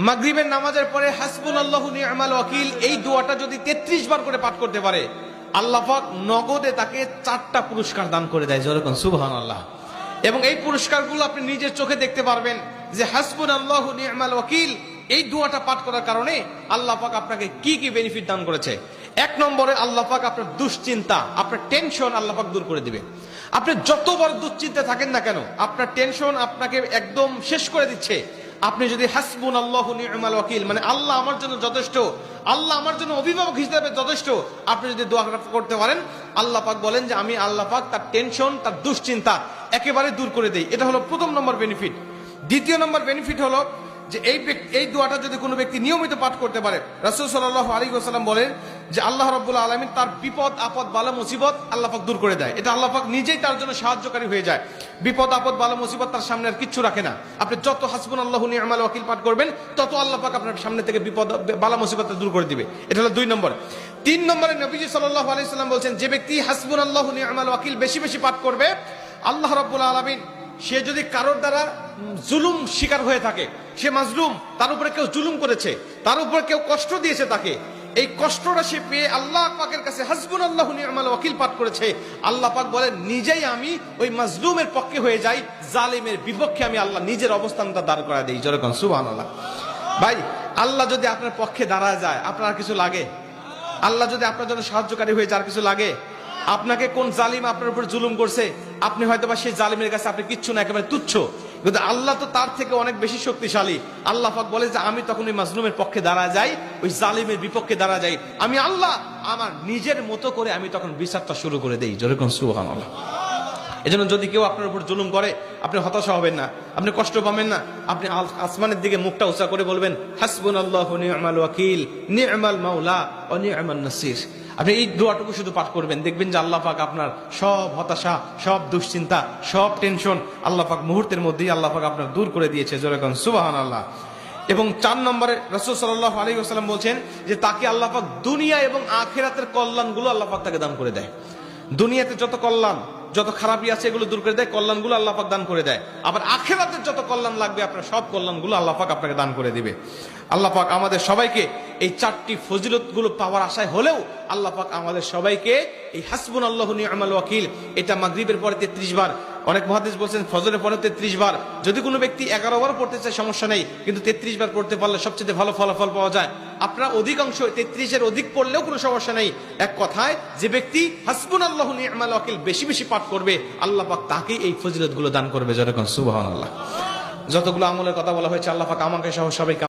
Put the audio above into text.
মাগরিবের নামাজের পরে হাসবুনাল্লাহু নি'মাল ওয়াকিল এই দোয়াটা যদি 33 বার করে পাঠ করতে পারে, আল্লাহ পাক নগদে তাকে 4টা পুরস্কার দান করে দেয়। যেরকম সুবহানাল্লাহ। এবং এই পুরস্কারগুলো আপনি নিজের চোখে দেখতে পারবেন যে হাসবুনাল্লাহু নি'মাল ওয়াকিল এই দোয়াটা পাঠ করার কারণে আল্লাহ পাক আপনাকে কি কি বেনিফিট দান করেছে। 1 নম্বরে আল্লাহ পাক আপনার দুশ্চিন্তা, আপনার টেনশন আল্লাহ পাক দূর করে দিবে। আপনি যত বড় দুশ্চিন্তা থাকেন না কেন, আপনার টেনশন আপনাকে একদম শেষ করে দিচ্ছে। আপনি যদি হাসবুনাল্লাহু নি'মাল ওয়াকিল মানে আল্লাহ আমার জন্য যথেষ্ট, আল্লাহ আমার জন্য অভিভাবক হিসেবে যথেষ্ট, আপনি যদি দোয়া করতে পারেন, আল্লাহ পাক বলেন যে আমি আল্লাহ পাক তার টেনশন, তার দুশ্চিন্তা একেবারে দূর করে দেই। এটা হলো প্রথম নম্বর বেনিফিট। দ্বিতীয় নম্বর বেনিফিট হলো যে এই দোয়াটা যদি কোনো ব্যক্তি নিয়মিত পাঠ করতে পারে, রাসূল সাল্লাল্লাহু আলাইহি ওয়াসাল্লাম বলেন যে আল্লাহ রাব্বুল আলামিন তার বিপদ আপদ বালা মুসিবত আল্লাহ পাক দূর করে দেয়। এটা আল্লাহ পাক নিজেই তার জন্য সাহায্যকারী হয়ে যায়। বিপদ আপদ বালা মুসিবত তার সামনে আর কিচ্ছু রাখে না। আপনি যত হাসবুনাল্লাহু নি'মাল ওয়াকিল পাঠ করবেন, তত আল্লাহ পাক আপনার সামনে থেকে বিপদ বালা মুসিবত দূর করে দিবে। এটা হলো 2 নম্বর। 3 নম্বরে নবীজি সাল্লাল্লাহু আলাইহি ওয়াসাল্লাম বলেন যে ব্যক্তি হাসবুনাল্লাহু নি'মাল ওয়াকিল বেশি বেশি পাঠ করবে, আল্লাহ রাব্বুল আলামিন সে যদি কারোর দ্বারা জুলুম শিকার হয়ে থাকে, সে মাজলুম, তার উপরে কেউ জুলুম করেছে, তার উপরে কেউ কষ্ট দিয়েছে, তাকে এই কষ্টটা সে পেয়ে আল্লাহ পাকের কাছে হাসবুনাল্লাহু নি'মাল ওয়াকিল পাঠ করেছে, আল্লাহ পাক বলেন নিজেই আমি ওই মাজলুমের পক্ষে হয়ে যাই, জালিমের বিপক্ষে আমি আল্লাহ নিজের অবস্থানটা দাঁড় করা দেই। যেরকম সুবহানাল্লাহ। ভাই, আল্লাহ যদি আপনার পক্ষে দাঁড়ায় যায়, আপনার কিছু লাগে? আল্লাহ যদি আপনার জন্য সাহায্যকারী হয়ে যায়, কিছু লাগে? আপনাকে কোন জালিম আপনার উপর জুলুম করছে, আপনি হয়তো বা সেই জালিমের কাছে আপনি কিচ্ছু না, একেবারে তুচ্ছ, কিন্তু আল্লাহ তো তার থেকে অনেক বেশি শক্তিশালী। আল্লাহ পাক বলে যে আমি তখন ওই মাজলুমের পক্ষে দাঁড়া যাই, ওই জালিমের বিপক্ষে দাঁড়া যাই, আমি আল্লাহ আমার নিজের মতো করে আমি তখন বিচারটা শুরু করে দেই। যেরকম সুবহানাল্লাহ। এজন্য যদি কেউ আপনার উপর জুলুম করে, আপনি হতাশা হবেন না, আপনি কষ্ট পাবেন না, আপনি আসমানের দিকে মুখটা উঁচা করে বলবেন হাসবুনাল্লাহু নি'মাল ওয়াকিল নি'মাল মাওলা ওয়া নি'মান নাসির। আপনি এই দোয়াটুকু শুধু পাঠ করবেন, দেখবেন যে আল্লাহ পাক আপনার সব হতাশা, সব দুশ্চিন্তা, সব টেনশন আল্লাহ পাক মুহূর্তের মধ্যেই আল্লাহ পাক আপনার দূর করে দিয়েছে। যেরকম সুবহানাল্লাহ। এবং 4 নম্বরে রাসূল সাল্লাল্লাহু আলাইহি ওয়াসাল্লাম বলছেন যে তাকে আল্লাহ পাক দুনিয়া এবং আখিরাতের কল্যাণগুলো আল্লাহ পাক তাকে দান করে দেয়। দুনিয়াতে যত কল্যাণ, যত খারাপই আছে এগুলো দূর করে দেয়, কল্যাণগুলো আল্লাহ পাক দান করে দেয়। আবার আখিরাতের যত কল্যাণ লাগবে আপনার সব কল্যাণগুলো আল্লাহ পাক আপনাকে দান করে দিবে। আল্লাহ পাক আমাদের সবাইকে এই 4টি ফজিলতগুলো পাওয়ার আশায় হলেও আল্লাহ পাক আমাদের সবাইকে এই হাসবুনাল্লাহু নি'মাল ওয়াকিল এটা মাগরিবের পরে 33 বার, অনেক মুহাদ্দিস বলেন ফজরের পরে 33 বার, যদি কোনো ব্যক্তি 11 বার পড়তে চায় সমস্যা নেই, কিন্তু 33 বার পড়তে পারলে সবচেয়ে ভালো ফলাফল পাওয়া যায়। আপনারা অধিকাংশ 33-এর অধিক পড়লেও কোনো সমস্যা নেই। এক কথায় যে ব্যক্তি হাসবুনাল্লাহু নি'মাল ওয়াকিল বেশি বেশি পাঠ করবে, আল্লাহ পাক তাকে এই ফজিলতগুলো দান করবে। যেরকম সুবহানাল্লাহ। যতগুলো আমলের কথা বলা হয়েছে আল্লাহ পাক আমাকে সহ সবাইকে